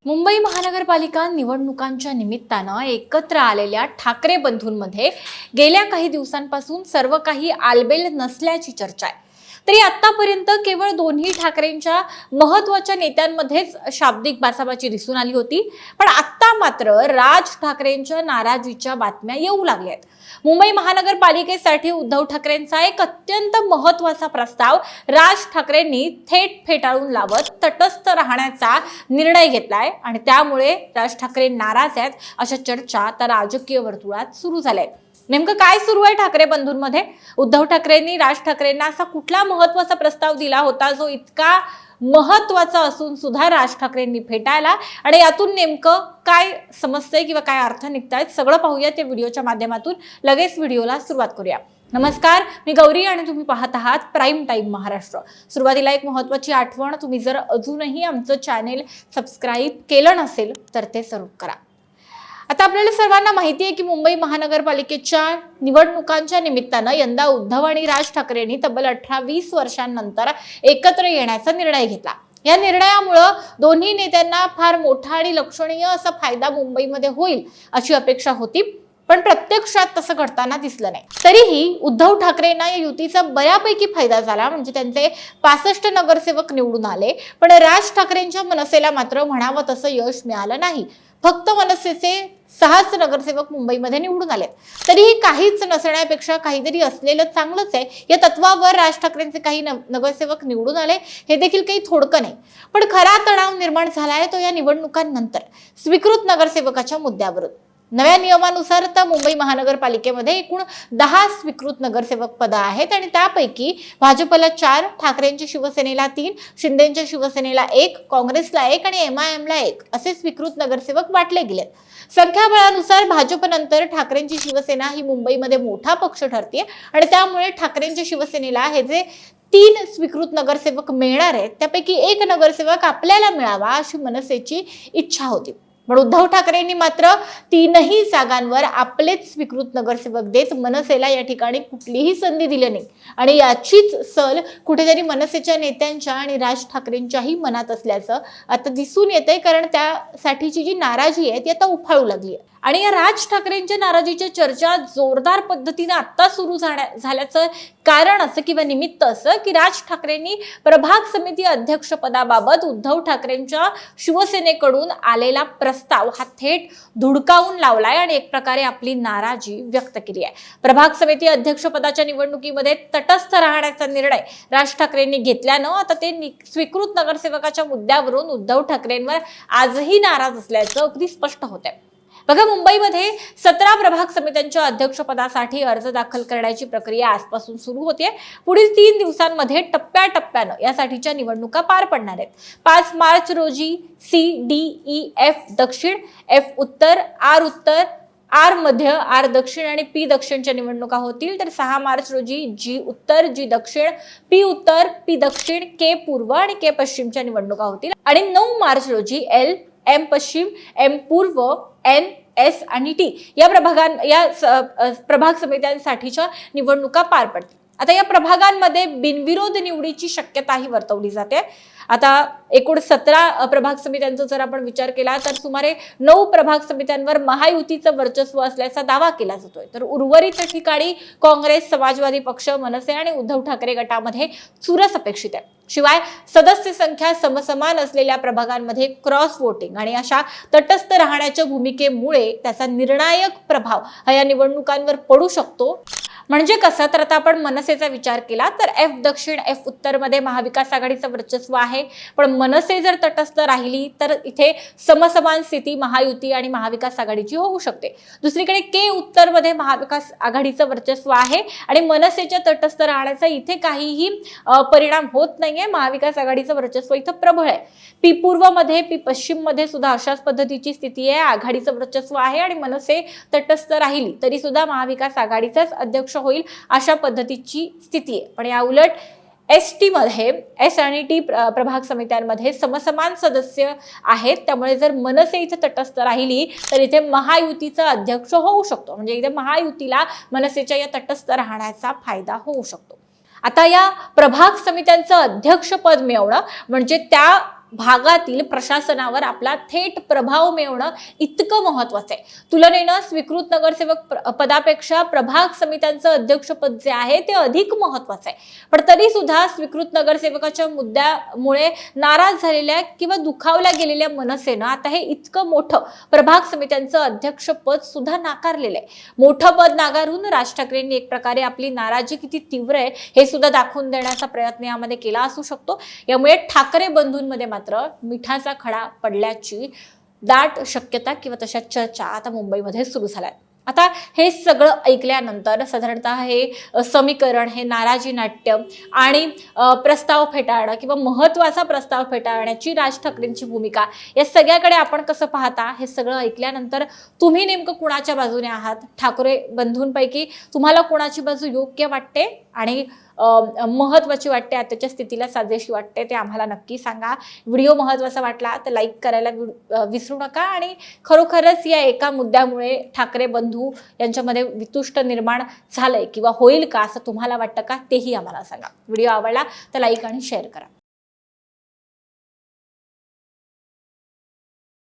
मुंबई महानगरपालिका निवडणुकांच्या निमित्तानं एकत्र आलेल्या ठाकरे बंधूंमध्ये गेल्या काही दिवसांपासून सर्व काही आलबेल नसल्याची चर्चा आहे। तरी आतापर्यंत केवळ दोन्ही ठाकरेंच्या महत्त्वाच्या नेत्यांमध्येच शाब्दिक बाचाबाची दिसून आली होती, पण आता मात्र राज ठाकरेंच्या नाराजीच्या बातम्या येऊ लागल्या आहेत। मुंबई महानगरपालिकेसाठी उद्धव ठाकरेंचा एक अत्यंत महत्त्वाचा प्रस्ताव राज ठाकरेंनी थेट फेटाळून लावत तटस्थ राहण्याचा निर्णय घेतलाय आणि त्यामुळे राज ठाकरे नाराज आहेत अशा चर्चा आता राजकीय वर्तुळात सुरू झाल्या आहेत। नेमकं काय सुरू आहे ठाकरे बंधूंमध्ये? उद्धव ठाकरेंनी राज ठाकरेंना असा कुठला महत्त्वाचा प्रस्ताव दिला होता जो इतका महत्त्वाचा असून सुद्धा राज ठाकरेंनी फेटाळला, आणि यातून नेमकं काय समजतंय किंवा काय अर्थ निघतायत सगळं पाहूया त्या व्हिडिओच्या माध्यमातून। लगेच व्हिडिओला सुरुवात करूया। नमस्कार, मी गौरी आणि तुम्ही पाहत आहात प्राईम टाइम महाराष्ट्र। सुरुवातीला एक महत्त्वाची आठवण, तुम्ही जर अजूनही आमचं चॅनेल सबस्क्राईब केलं नसेल तर ते जरूर करा। आता आपल्याला सर्वांना माहिती आहे की मुंबई महानगरपालिकेच्या निवडणुकांच्या निमित्तानं यंदा उद्धव आणि राज ठाकरेंनी तब्बल 18-20 वर्षांनंतर एकत्र येण्याचा निर्णय घेतला। या निर्णयामुळे दोन्ही नेत्यांना फार मोठा आणि लक्षणीय असा फायदा मुंबईमध्ये होईल अशी अपेक्षा होती, पण प्रत्यक्षात तसं घडताना दिसलं नाही। तरीही उद्धव ठाकरेंना या युतीचा बऱ्यापैकी फायदा झाला, म्हणजे त्यांचे 65 नगरसेवक निवडून आले, पण राज ठाकरेंच्या मनसेला मात्र म्हणावं तसं यश मिळालं नाही। फक्त मनसेचे 6 नगरसेवक मुंबईमध्ये निवडून आले। तरीही काहीच नसण्यापेक्षा काहीतरी असलेलं चांगलंच आहे या तत्वावर राज ठाकरेंचे काही नगरसेवक निवडून आले, हे देखील काही थोडकं नाही। पण खरा तणाव निर्माण झालाय तो या निवडणुकांनंतर स्वीकृत नगरसेवकाच्या मुद्द्यावरून। नव्या नियमानुसार तर मुंबई महानगरपालिकेमध्ये एकूण 10 स्वीकृत नगरसेवक पद आहेत आणि त्यापैकी भाजपला 4, ठाकरेंच्या शिवसेनेला 3, शिंदेच्या शिवसेनेला 1, काँग्रेसला 1 आणि MIMला 1 असे स्वीकृत नगरसेवक वाटले गेलेत। संख्याबळानुसार भाजपनंतर ठाकरेंची शिवसेना ही मुंबईमध्ये मोठा पक्ष ठरते आणि त्यामुळे ठाकरेंच्या शिवसेनेला हे जे 3 स्वीकृत नगरसेवक मिळणार आहेत त्यापैकी 1 नगरसेवक आपल्याला मिळावा अशी मनसेची इच्छा होती। पण उद्धव ठाकरेंनी मात्र 3ही जागांवर आपलेच स्वीकृत नगरसेवक देत मनसेला या ठिकाणी कुठलीही संधी दिली नाही, आणि याचीच सल कुठेतरी मनसेच्या नेत्यांच्या आणि राज ठाकरेंच्याही मनात असल्याचं आता दिसून येतंय, कारण त्यासाठीची जी नाराजी आहे ती आता उफाळू लागली आहे। आणि या राज ठाकरेंच्या नाराजीच्या चर्चा जोरदार पद्धतीने आता सुरू झाल्याचं कारण असं किंवा निमित्त असं की राज ठाकरेंनी प्रभाग समिती अध्यक्षपदाबाबत उद्धव ठाकरेंच्या शिवसेनेकडून आलेला प्रस्ताव हा थेट धुडकावून लावलाय आणि एक प्रकारे आपली नाराजी व्यक्त केली आहे। प्रभाग समिती अध्यक्षपदाच्या निवडणुकीमध्ये तटस्थ राहण्याचा निर्णय राज ठाकरेंनी घेतल्यानं आता ते स्वीकृत नगरसेवकाच्या मुद्द्यावरून उद्धव ठाकरेंवर आजही नाराज असल्याचं अगदी स्पष्ट होतंय। बघा, मुंबईमध्ये 17 प्रभाग समित्यांच्या अध्यक्षपदासाठी अर्ज दाखल करण्याची प्रक्रिया आजपासून सुरू होते। पुढील 3 दिवसांमध्ये टप्प्याटप्प्यानं यासाठीच्या निवडणुका पार पडणार आहेत। 5 मार्च रोजी CDEF दक्षिण, F उत्तर, R मध्य, R दक्षिण आणि P दक्षिणच्या निवडणुका होतील। तर 6 मार्च रोजी G उत्तर, G दक्षिण, P उत्तर, P दक्षिण, K पूर्व आणि K पश्चिमच्या निवडणुका होतील। आणि 9 मार्च रोजी L, M पश्चिम, M पूर्व, N, S आणि T या प्रभाग समित्यांसाठीच्या निवडणुका पार पडतील। आता या प्रभागांमध्ये बिनविरोध निवडीची शक्यताही वर्तवली जाते। आता एकूण 17 प्रभाग समित्यांचा जर आपण विचार केला तर सुमारे 9 प्रभाग समित्यांवर महायुतीचं वर्चस्व असल्याचा दावा केला जातोय, तर उर्वरित ठिकाणी काँग्रेस, समाजवादी पक्ष, मनसे आणि उद्धव ठाकरे गटामध्ये चुरस अपेक्षित आहे। शिवाय सदस्य संख्या समसमान असलेल्या प्रभागांमध्ये क्रॉस वोटिंग आणि अशा तटस्थ राहण्याच्या भूमिकेमुळे त्याचा निर्णायक प्रभाव हा या निवडणुकांवर पडू शकतो। म्हणजे कसं, तर आता आपण मनसेचा विचार केला तर F दक्षिण, F उत्तर मध्ये महाविकास आघाडीचं वर्चस्व आहे, पण मनसे जर तटस्थ राहिली तर इथे समसमान स्थिती महायुती आणि महाविकास आघाडीची होऊ शकते। दुसरीकडे K उत्तर मध्ये महाविकास आघाडीचं वर्चस्व आहे आणि मनसेच्या तटस्थ राहण्याचा इथे काहीही परिणाम होत नाहीये, महाविकास आघाडीचं वर्चस्व इथं प्रबळ आहे। P पूर्व मध्ये, P पश्चिम मध्ये सुद्धा अशाच पद्धतीची स्थिती आहे, आघाडीचं वर्चस्व आहे आणि मनसे तटस्थ राहिली तरी सुद्धा महाविकास आघाडीचाच अध्यक्ष होईल अशा पद्धतीची स्थिती आहे। पण या उलट ST मध्ये, S आणि T प्रभाग समित्यांमध्ये समसमान सदस्य आहेत, त्यामुळे जर मनसे इथे तटस्थ राहिली तर इथे महायुतीचा अध्यक्ष होऊ शकतो, म्हणजे इथे महायुतीला मनसेच्या या तटस्थ राहण्याचा फायदा होऊ शकतो। आता या प्रभाग समित्यांचं अध्यक्षपद मिळवणं म्हणजे त्या भागातील प्रशासनावर आपला थेट प्रभाव मिळवणं इतकं महत्वाचं आहे. तुलनेनं स्वीकृत नगरसेवक पदापेक्षा प्रभाग समित्यांचं अध्यक्षपद जे आहे ते अधिक महत्वाचं आहे. पण तरी सुद्धा स्वीकृत नगरसेवकाच्या मुद्द्यामुळे नाराज झालेल्या किंवा दुखावल्या गेलेल्या मनसेनं आता हे इतकं मोठं प्रभाग समित्यांचं अध्यक्षपद सुद्धा नाकारलेलं आहे. मोठं पद नाकारून राज ठाकरेंनी एक प्रकारे आपली नाराजी किती तीव्र आहे हे सुद्धा दाखवून देण्याचा प्रयत्न यामध्ये केला असू शकतो. यामुळे ठाकरे बंधूंमध्ये मात्र मिठाचा खडा पडल्याची दाट शक्यता किंवा तशा चर्चा आता मुंबईमध्ये सुरू झाल्या. आता हे सगळं ऐकल्यानंतर साधारणतः हे समीकरण, हे नाराजी नाट्य आणि प्रस्ताव फेटाळणं किंवा महत्वाचा प्रस्ताव फेटाळण्याची राज ठाकरेंची भूमिका या सगळ्याकडे आपण कसं पाहता, हे सगळं ऐकल्यानंतर तुम्ही नेमकं कुणाच्या बाजूने आहात? ठाकरे बंधूंपैकी तुम्हाला कुणाची बाजू योग्य वाटते आणि महत्वाची वाटते, आताच्या स्थितीला साजेशी वाटते, ते आम्हाला नक्की सांगा. व्हिडिओ महत्वाचा वाटला तर लाईक करायला विसरू नका. आणि खरोखरच या एका मुद्द्यामुळे ठाकरे बंधू यांच्यामध्ये वितुष्ट निर्माण झालंय किंवा होईल का असं तुम्हाला वाटतं का, तेही आम्हाला सांगा. व्हिडिओ आवडला तर लाईक आणि शेअर करा.